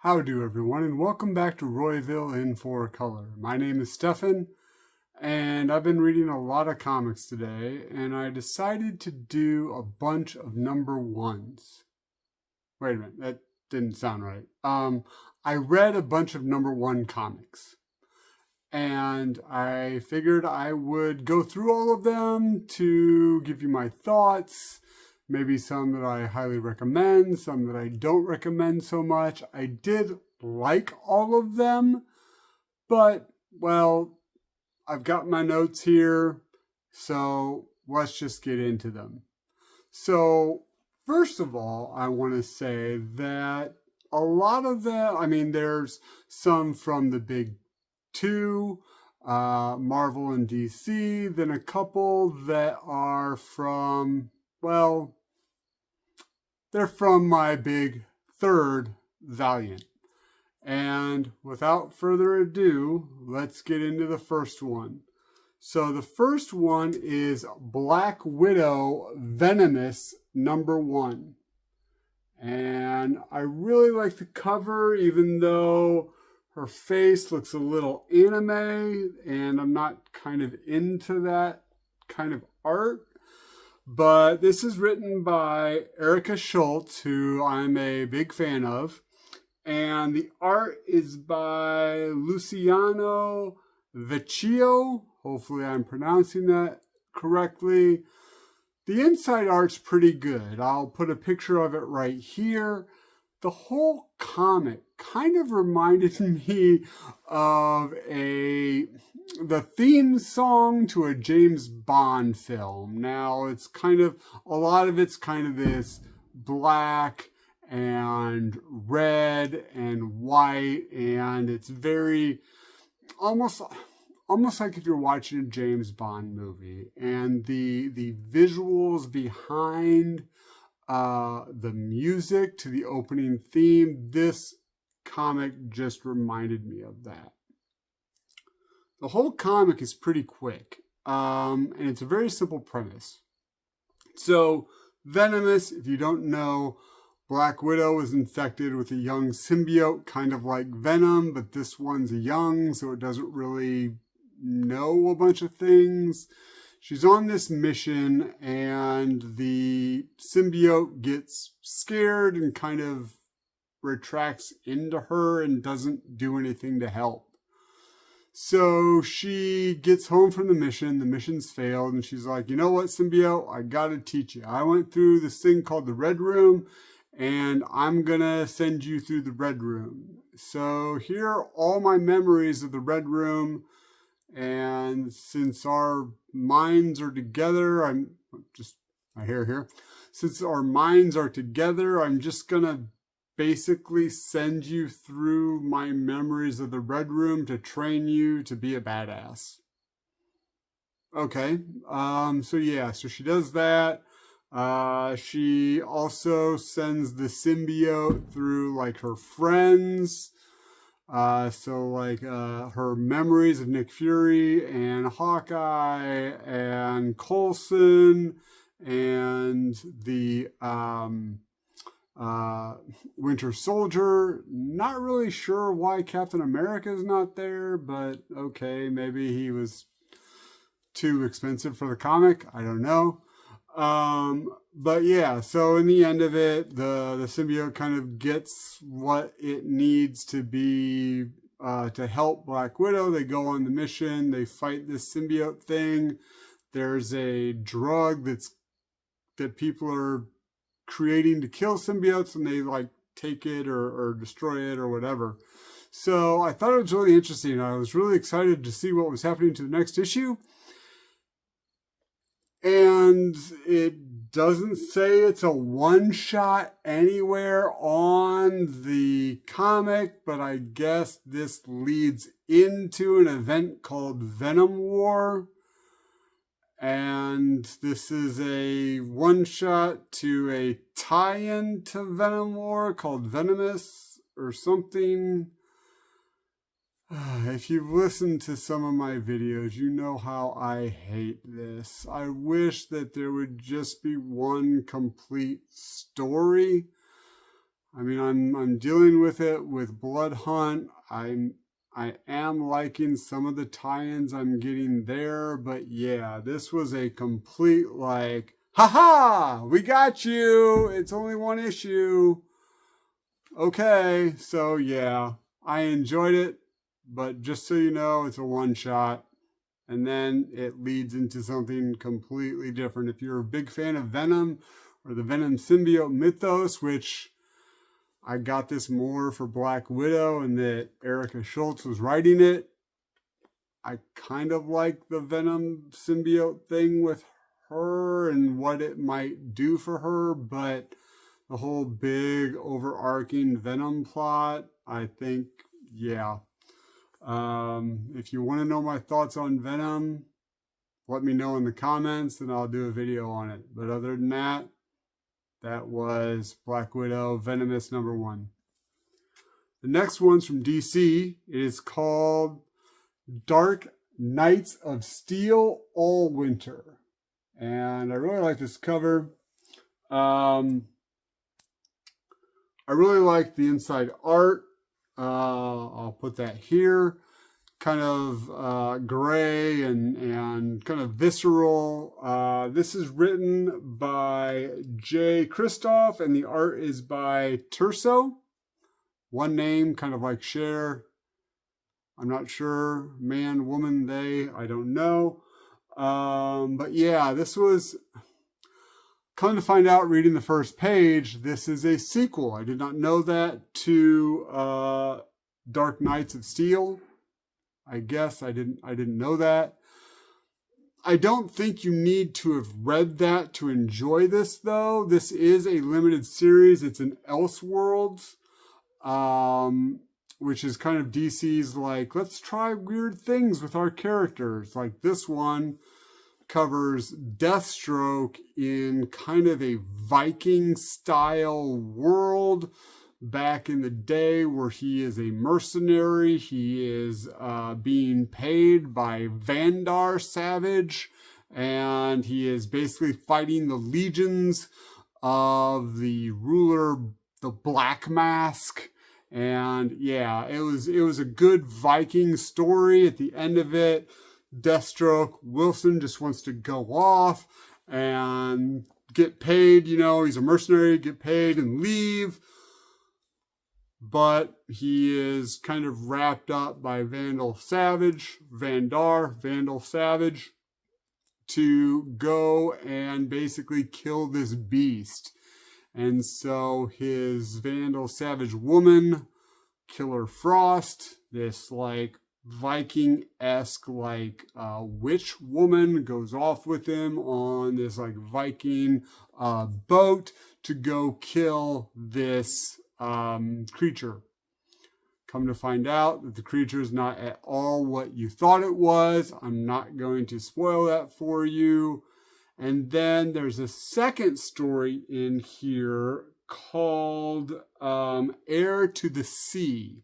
How do everyone, and welcome back to Royville in 4Color. My name is Stefan, and I've been reading a lot of comics today, and I decided to do a bunch of number ones. Wait a minute, that didn't sound right. I read a bunch of number one comics, and I figured I would go through all of them to give you my thoughts. Maybe some that I highly recommend, some that I don't recommend so much. I did like all of them, but, well, I've got my notes here, so let's just get into them. So, first of all, I want to say that a lot of them, there's some from the big two, Marvel and DC, then a couple that are from, well, they're from my big third Valiant. And without further ado, let's get into the first one. So the first one is Black Widow Venomous #1. And I really like the cover, even though her face looks a little anime, and I'm not kind of into that kind of art. But this is written by Erica Schultz, who I'm a big fan of. And the art is by Luciano Vecchio. Hopefully I'm pronouncing that correctly. The inside art's pretty good. I'll put a picture of it right here. The whole comic kind of reminded me of the theme song to a James Bond film. Now, it's a lot of it's kind of this black and red and white, and it's very almost like if you're watching a James Bond movie. And the visuals behind the music to the opening theme, this comic just reminded me of that. The whole comic is pretty quick, and it's a very simple premise. So, Venomous, if you don't know, Black Widow is infected with a young symbiote, kind of like Venom, but this one's young, so it doesn't really know a bunch of things. She's on this mission, and the symbiote gets scared and kind of retracts into her and doesn't do anything to help. So she gets home from the mission's failed, and she's like, you know what, symbiote, I gotta teach you. I went through this thing called the Red Room, and I'm gonna send you through the Red Room. So here are all my memories of the Red Room, and since our minds are together, since our minds are together, I'm just gonna basically send you through my memories of the Red Room to train you to be a badass. Okay, so she does that. She also sends the symbiote through like her friends. Her memories of Nick Fury and Hawkeye and Coulson and the Winter Soldier. Not really sure why Captain America is not there, but okay, maybe he was too expensive for the comic. I don't know. But yeah, so in the end of it, the symbiote kind of gets what it needs to be to help Black Widow. They go on the mission. They fight this symbiote thing. There's a drug that people are creating to kill symbiotes, and they like take it or destroy it or whatever. So I thought it was really interesting. I was really excited to see what was happening to the next issue. And it doesn't say it's a one-shot anywhere on the comic, but I guess this leads into an event called Venom War. And this is a one-shot to a tie-in to Venom War called Venomous or something. If you've listened to some of my videos, you know how I hate this. I wish that there would just be one complete story. I mean, I'm dealing with it with Blood Hunt. I am liking some of the tie-ins I'm getting there, but yeah, this was a complete like, haha, we got you. It's only one issue. Okay, so yeah, I enjoyed it, but just so you know, it's a one shot. And then it leads into something completely different. If you're a big fan of Venom or the Venom symbiote mythos, which I got this more for Black Widow and that Erica Schultz was writing it, I kind of like the Venom symbiote thing with her and what it might do for her, but the whole big overarching Venom plot, I think, yeah. If you want to know my thoughts on Venom, let me know in the comments and I'll do a video on it. But other than that, that was Black Widow Venomous #1. The next one's from DC. It is called Dark Knights of Steel All Winter. And I really like this cover. I really like the inside art. I'll put that here. Kind of gray and kind of visceral. This is written by Jay Kristoff and the art is by Terso. One name, kind of like Cher. I'm not sure. Man, woman, they, I don't know. But yeah, this was, come to find out reading the first page, this is a sequel. I did not know that to Dark Knights of Steel. I guess I didn't know that. I don't think you need to have read that to enjoy this though. This is a limited series. It's an Elseworlds, which is kind of DC's like, let's try weird things with our characters. Like this one covers Deathstroke in kind of a Viking style world back in the day where he is a mercenary. He is being paid by Vandar Savage, and he is basically fighting the legions of the ruler, the Black Mask. And yeah, it was a good Viking story. At the end of it, Deathstroke, Wilson just wants to go off and get paid. You know, he's a mercenary, get paid and leave. But he is kind of wrapped up by Vandal Savage to go and basically kill this beast. And so his Vandal Savage woman, Killer Frost, this like Viking-esque like witch woman, goes off with him on this like Viking boat to go kill this creature. Come to find out that the creature is not at all what you thought it was. I'm not going to spoil that for you. And then there's a second story in here called Heir to the Sea.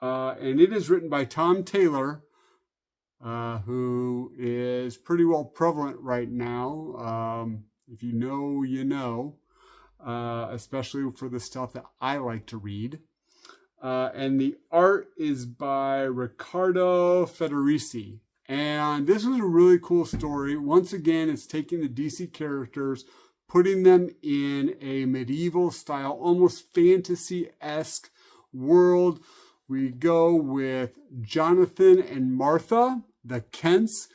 And it is written by Tom Taylor, who is pretty well prevalent right now. If you know, you know. Especially for the stuff that I like to read. And the art is by Riccardo Federici. And this was a really cool story. Once again, it's taking the DC characters, putting them in a medieval style, almost fantasy-esque world. We go with Jonathan and Martha, the Kents,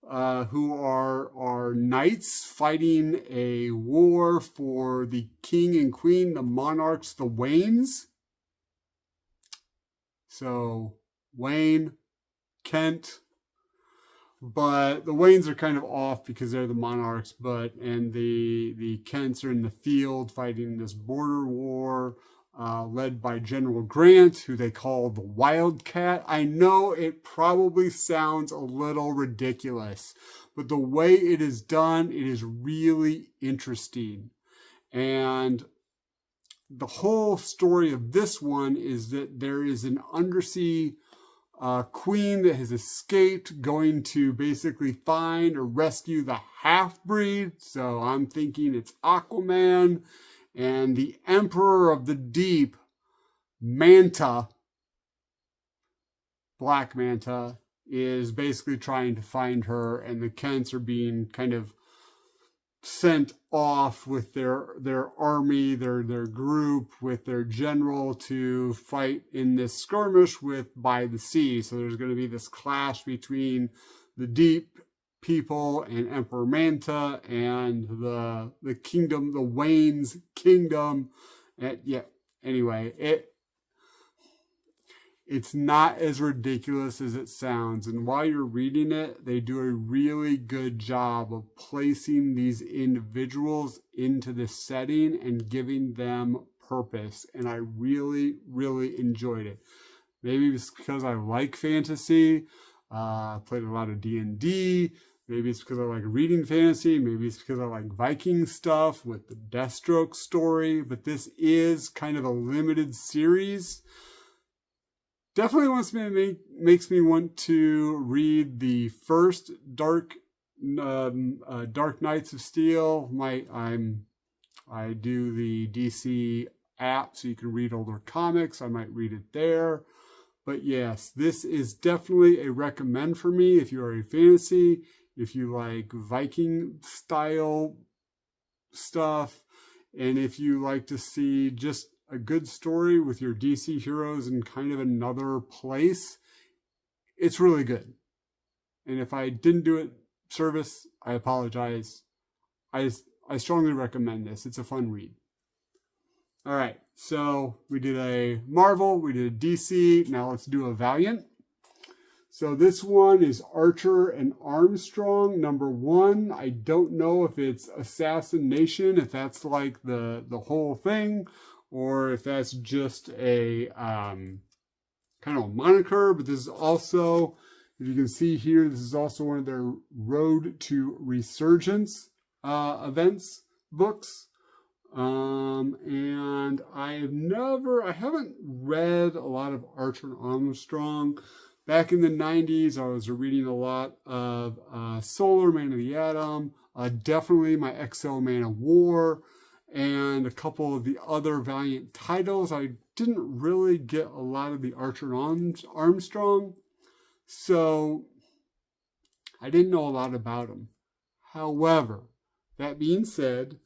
who are knights fighting a war for the king and queen, the monarchs, the Waynes. So Wayne, Kent, but the Waynes are kind of off because they're the monarchs, and the Kents are in the field fighting this border war. Led by General Grant, who they call the Wildcat. I know it probably sounds a little ridiculous, but the way it is done, it is really interesting. And the whole story of this one is that there is an undersea queen that has escaped, going to basically find or rescue the half-breed. So I'm thinking it's Aquaman. And the Emperor of the Deep, Manta, Black Manta, is basically trying to find her, and the Kents are being kind of sent off with their army, their group, with their general to fight in this skirmish by the sea. So there's going to be this clash between the Deep people and Emperor Manta and the kingdom, the Wayne's kingdom. And yeah, anyway, it's not as ridiculous as it sounds. And while you're reading it, they do a really good job of placing these individuals into the setting and giving them purpose. And I really, really enjoyed it. Maybe it's because I like fantasy. I played a lot of D&D. Maybe it's because I like reading fantasy. Maybe it's because I like Viking stuff with the Deathstroke story. But this is kind of a limited series. Definitely makes me want to read the first Dark Knights of Steel. I do the DC app, so you can read older comics. I might read it there. But yes, this is definitely a recommend for me if you are a fantasy, if you like Viking style stuff, and if you like to see just a good story with your DC heroes in kind of another place. It's really good. And if I didn't do it service, I apologize. I strongly recommend this. It's a fun read. All right, so we did a Marvel, we did a DC. Now let's do a Valiant. So this one is Archer and Armstrong, #1. I don't know if it's Assassination, if that's like the whole thing, or if that's just a kind of a moniker. But this is also, if you can see here, this is also one of their Road to Resurgence events books. And I haven't read a lot of Archer and Armstrong. Back in the 90s, I was reading a lot of Solar, Man of the Atom, definitely my XL Man of War, and a couple of the other Valiant titles. I didn't really get a lot of the Archer and Armstrong, so I didn't know a lot about them. However, that being said,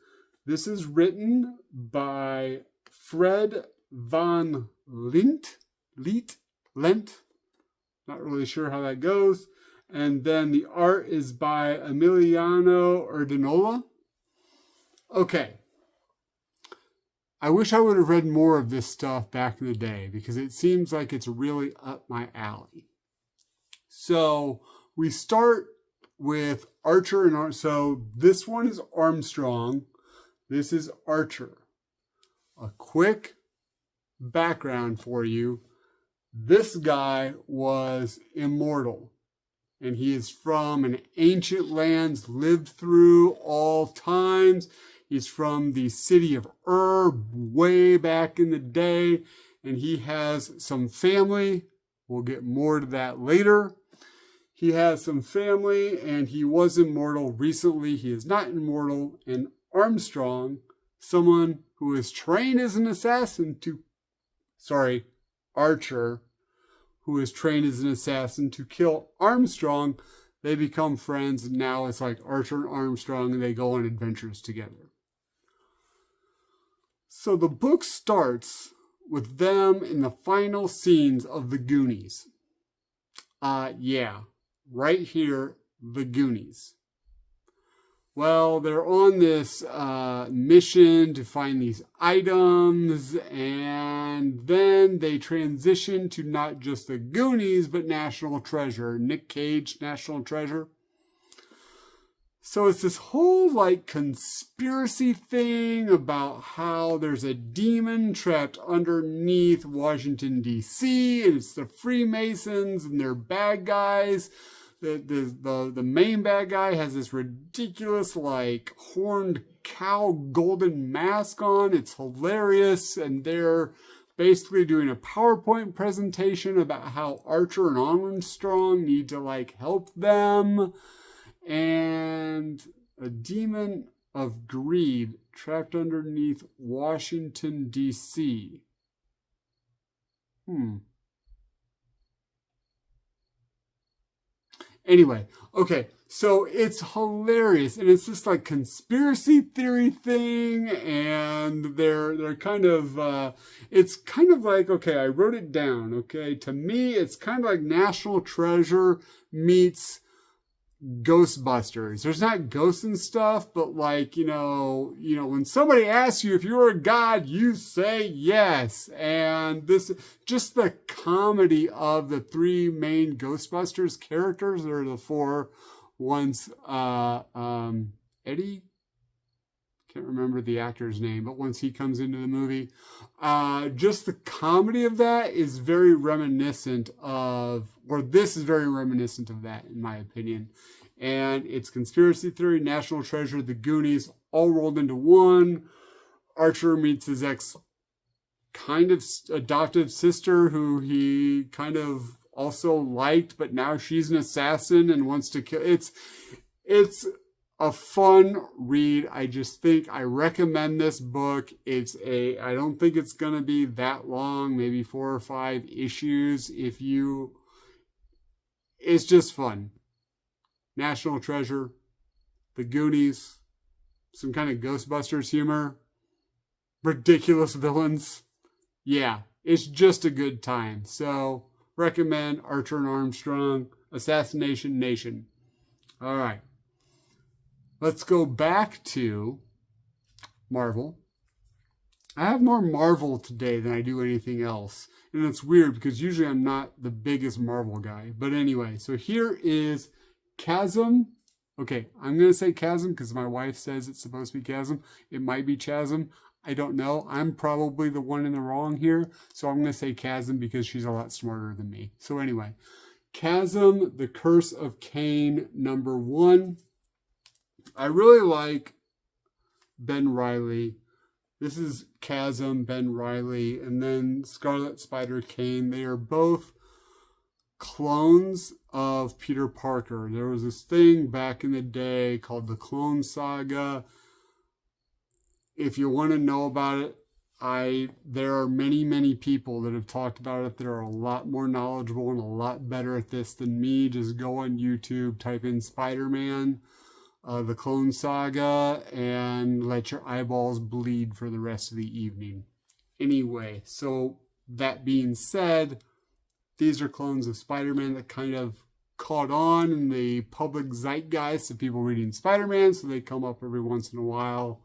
this is written by Fred Van Lent, not really sure how that goes. And then the art is by Emiliano Urdinola. Okay. I wish I would have read more of this stuff back in the day because it seems like it's really up my alley. So we start with Archer and so this one is Armstrong. This is Archer. A quick background for you. This guy was immortal, and he is from an ancient lands, lived through all times. He's from the city of way back in the day, and he has some family. We'll get more to that later. He has some family, and he was immortal. Recently, he is not immortal, and Armstrong, someone who is trained as an Archer, who is trained as an assassin to kill Armstrong, they become friends, and now it's like Archer and Armstrong, and they go on adventures together. So the book starts with them in the final scenes of The Goonies. Right here, The Goonies. Well, they're on this mission to find these items, and then they transition to not just the Goonies, but National Treasure, Nick Cage, National Treasure. So it's this whole like conspiracy thing about how there's a demon trapped underneath Washington, D.C., and it's the Freemasons, and they're bad guys. The main bad guy has this ridiculous like horned cow golden mask on. It's hilarious, and they're basically doing a PowerPoint presentation about how Archer and Armstrong need to like help them, and a demon of greed trapped underneath Washington, D.C. Anyway, okay, so it's hilarious, and it's this like conspiracy theory thing, and they're kind of it's kind of like, okay, I wrote it down. Okay, to me, it's kind of like National Treasure meets Ghostbusters. There's not ghosts and stuff, but like, when somebody asks you if you're a god, you say yes. And this, just the comedy of the three main Ghostbusters characters, there are the four ones, Eddie, can't remember the actor's name, but once he comes into the movie, just the comedy of that is very reminiscent of, or this is very reminiscent of that, in my opinion. And it's conspiracy theory, National Treasure, The Goonies, all rolled into one. Archer meets his ex kind of adoptive sister, who he kind of also liked, but now she's an assassin and wants to kill. It's a fun read. I just think I recommend this book. I don't think it's going to be that long, maybe 4 or 5 issues. It's just fun. National Treasure, The Goonies, some kind of Ghostbusters humor, ridiculous villains. Yeah, it's just a good time. So, recommend Archer and Armstrong, Assassination Nation. All right. Let's go back to Marvel. I have more Marvel today than I do anything else. And it's weird because usually I'm not the biggest Marvel guy. But anyway, so here is Chasm. Okay, I'm going to say Chasm because my wife says it's supposed to be Chasm. It might be Chasm. I don't know. I'm probably the one in the wrong here. So I'm going to say Chasm because she's a lot smarter than me. So anyway, Chasm, The Curse of Cain, #1. I really like Ben Reilly. This is Chasm, Ben Reilly, and then Scarlet Spider Cain. They are both clones of Peter Parker. There was this thing back in the day called the Clone Saga. If you want to know about it, there are many people that have talked about it that are a lot more knowledgeable and a lot better at this than me. Just go on YouTube, type in Spider-Man, the Clone Saga, and let your eyeballs bleed for the rest of the evening. Anyway, so that being said, these are clones of Spider-Man that kind of caught on in the public zeitgeist of people reading Spider-Man, so they come up every once in a while.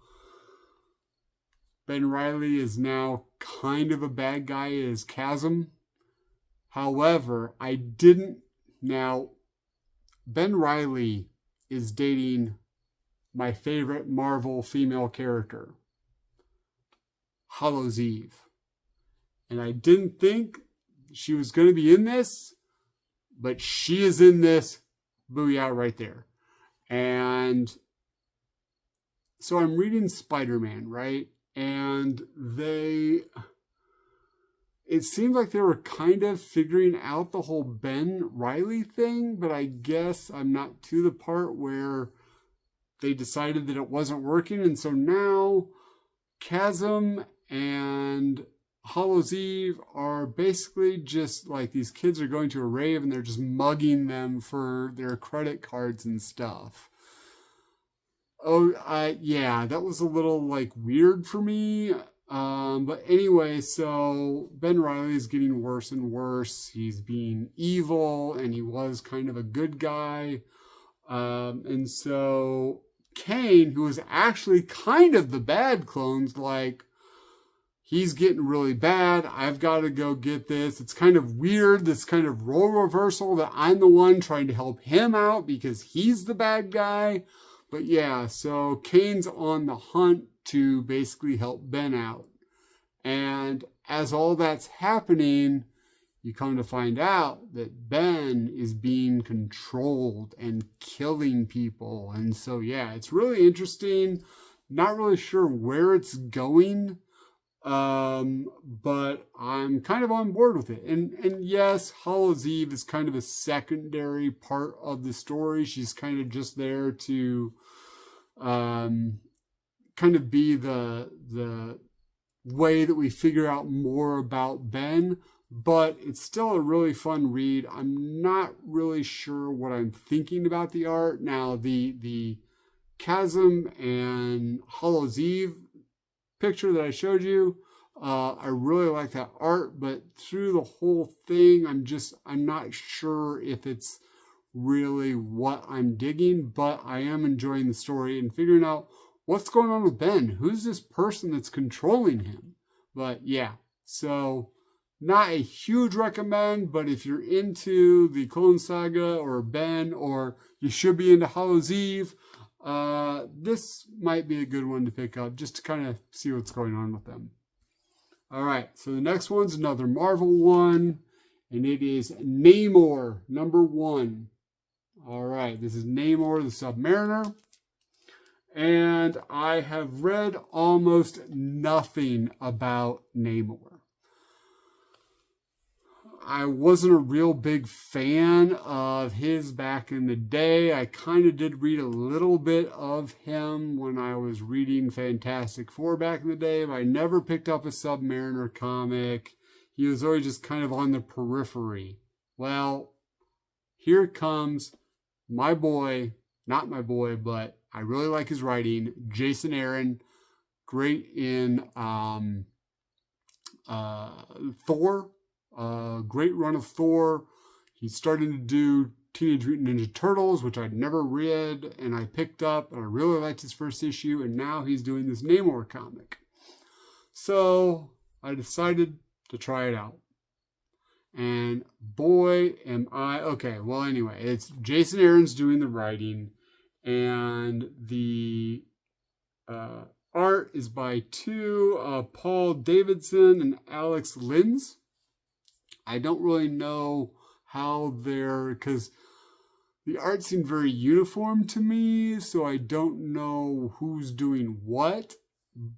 Ben Reilly is now kind of a bad guy as Chasm. However, Ben Reilly is dating my favorite Marvel female character, Hallows Eve. And I didn't think she was going to be in this, but she is in this. Booyah right there. And so I'm reading Spider-Man, right? And it seemed like they were kind of figuring out the whole Ben Reilly thing, but I guess I'm not to the part where they decided that it wasn't working. And so now Chasm and Hallows Eve are basically just like these kids are going to a rave and they're just mugging them for their credit cards and stuff. Yeah, that was a little like weird for me. But anyway, so Ben Reilly is getting worse and worse. He's being evil, and he was kind of a good guy. And so Cain, who is actually kind of the bad clone's like, he's getting really bad. I've got to go get this. It's kind of weird, this kind of role reversal that I'm the one trying to help him out because he's the bad guy. But yeah, so Cain's on the hunt to basically help Ben out. And as all that's happening, you come to find out that Ben is being controlled and killing people. And so, yeah, it's really interesting. Not really sure where it's going, but I'm kind of on board with it. And yes, Hallows Eve is kind of a secondary part of the story. She's kind of just there to kind of be the way that we figure out more about Ben, but it's still a really fun read. I'm not really sure what I'm thinking about the art. Now, the Chasm and Hollow's Eve picture that I showed you, I really like that art, but through the whole thing, I'm not sure if it's really what I'm digging, but I am enjoying the story and figuring out what's going on with Ben. Who's this person that's controlling him? But yeah, so not a huge recommend, but if you're into the Clone Saga or Ben, or you should be into Hollow's Eve, this might be a good one to pick up just to kind of see what's going on with them. All right, so the next one's another Marvel one, and it is Namor, #1. All right, this is Namor the Submariner, and I have read almost nothing about Namor. I wasn't a real big fan of his back in the day. I kind of did read a little bit of him when I was reading Fantastic Four back in the day, but I never picked up a Submariner comic. He was always just kind of on the periphery. Well, here comes my boy, not my boy, but I really like his writing, Jason Aaron, great in Thor. Great run of Thor. He's starting to do Teenage Mutant Ninja Turtles, which I'd never read, and I picked up, and I really liked his first issue, and now he's doing this Namor comic. So I decided to try it out. And boy, am I... Okay, well, anyway, it's Jason Aaron's doing the writing, and the art is by Paul Davidson and Alex Linz. I don't really know how they're, because the art seemed very uniform to me, so I don't know who's doing what.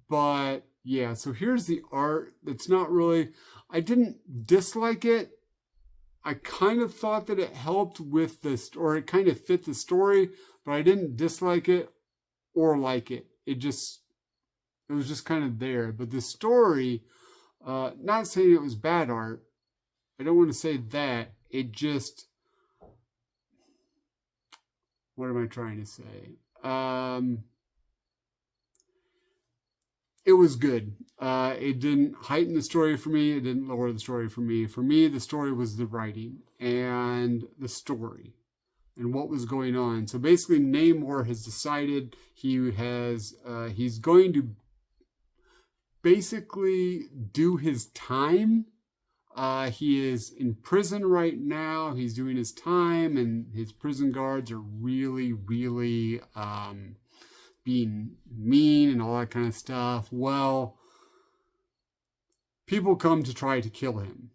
But yeah, so here's the art. That's not really, I didn't dislike it. I kind of thought that it helped with this, or it kind of fit the story, but I didn't dislike it or like it. It was just kind of there. But the story, not saying it was bad art, I don't want to say that. It just, what am I trying to say? It was good. It didn't heighten the story for me. It didn't lower the story for me. For me, the story was the writing and the story and what was going on. So basically, Namor has decided he's going to basically do his time. He is in prison right now. He's doing his time, and his prison guards are really, really being mean and all that kind of stuff. Well, people come to try to kill him.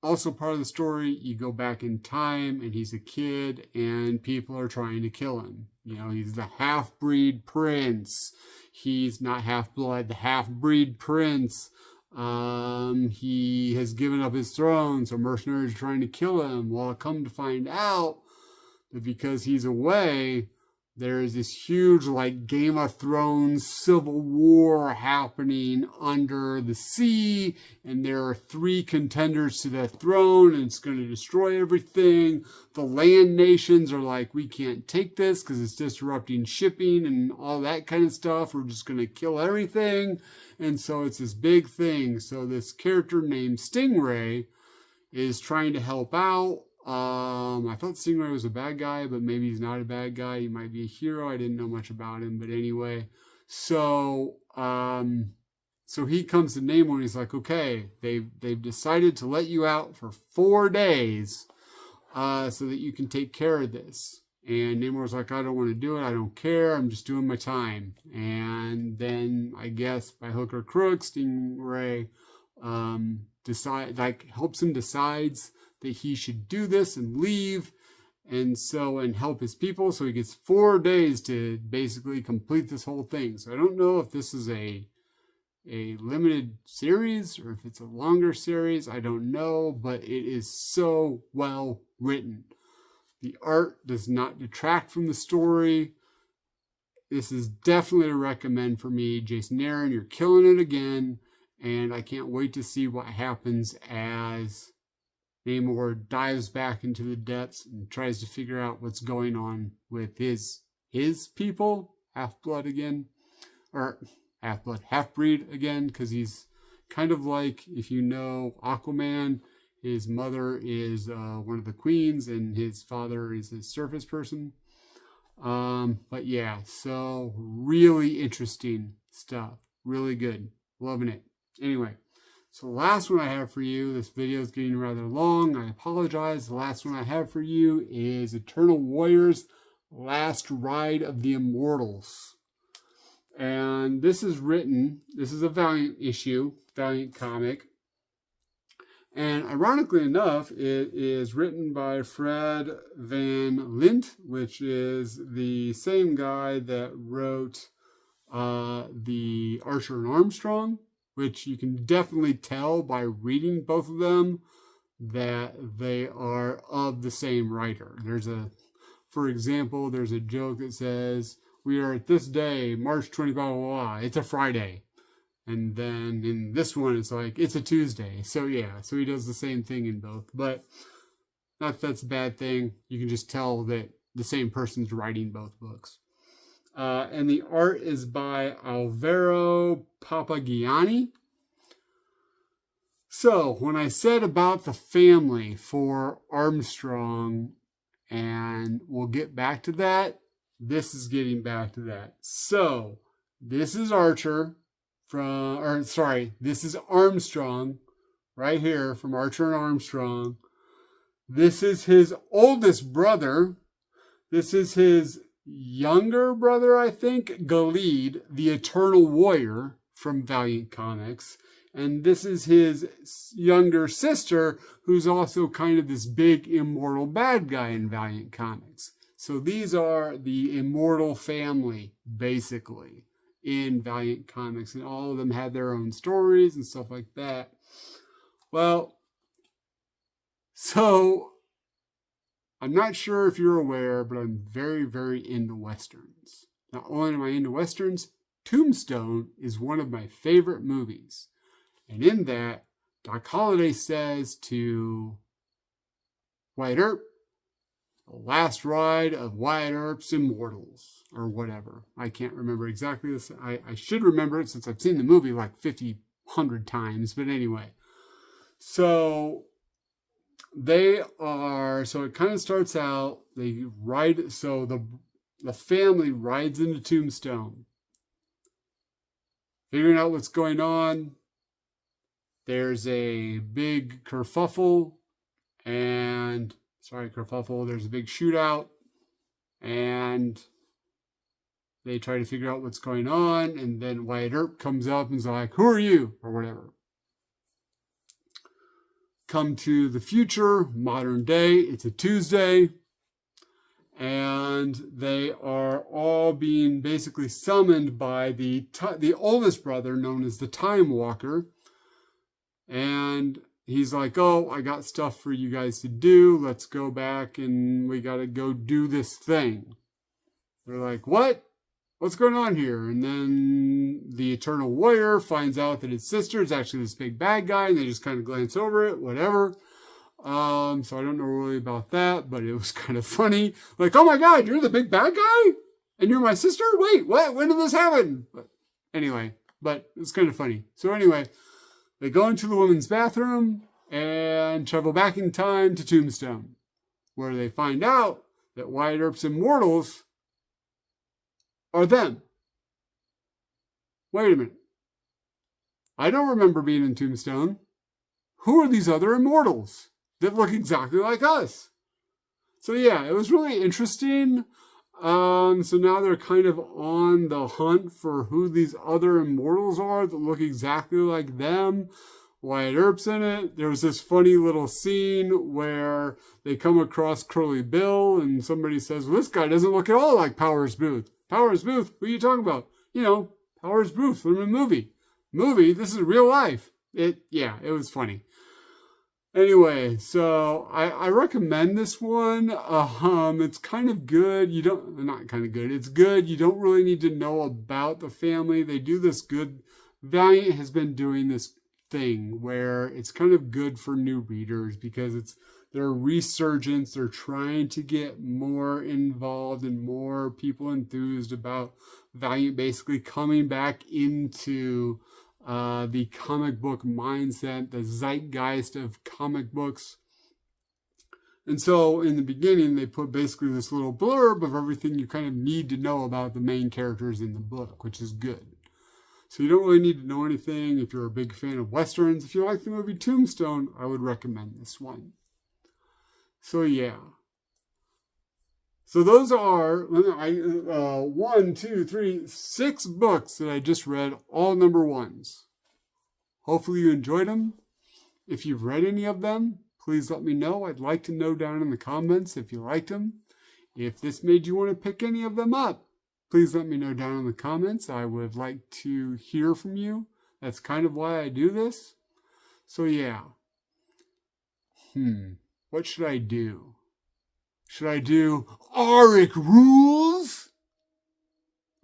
Also part of the story, you go back in time, and he's a kid, and people are trying to kill him. You know, he's the half-breed prince. He's not half-blood, the half-breed prince. He has given up his throne, so mercenaries are trying to kill him. Well, come to find out that because he's away, there is this huge, like, Game of Thrones civil war happening under the sea, and there are 3 contenders to the throne, and it's going to destroy everything. The land nations are like, we can't take this because it's disrupting shipping and all that kind of stuff. We're just going to kill everything. And so it's this big thing. So this character named Stingray is trying to help out. I thought Stingray was a bad guy, but maybe he's not a bad guy. He might be a hero. I didn't know much about him, but anyway. So he comes to Namor and he's like, okay, they've decided to let you out for 4 days, so that you can take care of this. And Namor's like, I don't want to do it. I don't care. I'm just doing my time. And then I guess by hook or crook, Stingray helps him decides that he should do this and leave and help his people. So he gets 4 days to basically complete this whole thing. So I don't know if this is a limited series or if it's a longer series. I don't know, but it is so well written. The art does not detract from the story. this is definitely a recommend for me. Jason Aaron, you're killing it again. And I can't wait to see what happens as Namor dives back into the depths and tries to figure out what's going on with his people, Half-Blood again. Or Half-Blood, Half-Breed again, because he's kind of like, if you know Aquaman, his mother is one of the queens and his father is a surface person. But yeah, so really interesting stuff. Really good. Loving it. Anyway, so the last one I have for you, this video is getting rather long. I apologize. The last one I have for you is Eternal Warriors, Last Ride of the Immortals. And this is a Valiant issue, Valiant comic. And ironically enough, it is written by Fred Van Lint, which is the same guy that wrote the Archer and Armstrong, which you can definitely tell by reading both of them that they are of the same writer. For example, there's a joke that says, "We are at this day, March 20, blah, blah, blah. It's a Friday." And then in this one, it's like, it's a Tuesday. So yeah, so he does the same thing in both. But not that that's a bad thing. You can just tell that the same person's writing both books. And the art is by Alvaro Papagiani. So when I said about the family for Armstrong, and we'll get back to that, this is getting back to that. So this is Archer this is Armstrong right here from Archer and Armstrong. This is his oldest brother. This is his younger brother, I think, Galid, the Eternal Warrior from Valiant Comics. And this is his younger sister, who's also kind of this big immortal bad guy in Valiant Comics. So these are the immortal family, basically, in Valiant Comics. And all of them had their own stories and stuff like that. Well, so I'm not sure if you're aware, but I'm very, very into Westerns. Not only am I into Westerns, Tombstone is one of my favorite movies. And in that, Doc Holliday says to Wyatt Earp, "The last ride of Wyatt Earp's Immortals," or whatever. I can't remember exactly this. I should remember it since I've seen the movie like 100 times. But anyway, so it kind of starts out, the family rides into Tombstone, figuring out what's going on. There's a big kerfuffle, there's a big shootout, and they try to figure out what's going on, and then Wyatt Earp comes up and is like, "Who are you?" or whatever. Come to the future, modern day, it's a Tuesday, and they are all being basically summoned by the oldest brother, known as the Time Walker. And he's like, "Oh, I got stuff for you guys to do. Let's go back and we got to go do this thing." They're like, "What? What's going on here?" And then the Eternal Warrior finds out that his sister is actually this big bad guy, and they just kind of glance over it, whatever. So I don't know really about that, but it was kind of funny. Like, "Oh my God, you're the big bad guy? And you're my sister? Wait, what? When did this happen?" But it's kind of funny. So anyway, they go into the women's bathroom and travel back in time to Tombstone, where they find out that Wyatt Earp's Immortals are them. Wait a minute. I don't remember being in Tombstone. Who are these other Immortals that look exactly like us? So yeah, it was really interesting. So now they're kind of on the hunt for who these other Immortals are that look exactly like them. Wyatt Earp's in it. There was this funny little scene where they come across Curly Bill and somebody says, "Well, this guy doesn't look at all like Powers Booth." "Powers Booth? Who are you talking about?" Powers Booth from a movie. This is real life. It was funny. Anyway, so I recommend this one. It's kind of good. You don't, not kind of good. It's good. You don't really need to know about the family. They do this good. Valiant has been doing this thing where it's kind of good for new readers because it's their resurgence. They're trying to get more involved and more people enthused about Valiant basically coming back into the comic book mindset, the zeitgeist of comic books. And so in the beginning, they put basically this little blurb of everything you kind of need to know about the main characters in the book, which is good. So you don't really need to know anything. If you're a big fan of Westerns, if you like the movie Tombstone, I would recommend this one. So yeah. So those are 1, 2, 3, 6 books that I just read, all number ones. Hopefully you enjoyed them. If you've read any of them, please let me know. I'd like to know down in the comments if you liked them. If this made you want to pick any of them up, please let me know down in the comments. I would like to hear from you. That's kind of why I do this. So yeah. What should I do? Should I do Auric rules?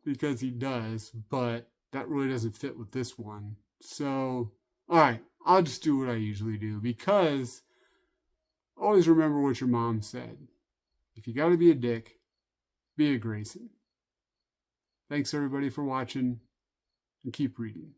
Because he does, but that really doesn't fit with this one. So, alright, I'll just do what I usually do because always remember what your mom said. If you gotta be a dick, be a Grayson. Thanks everybody for watching and keep reading.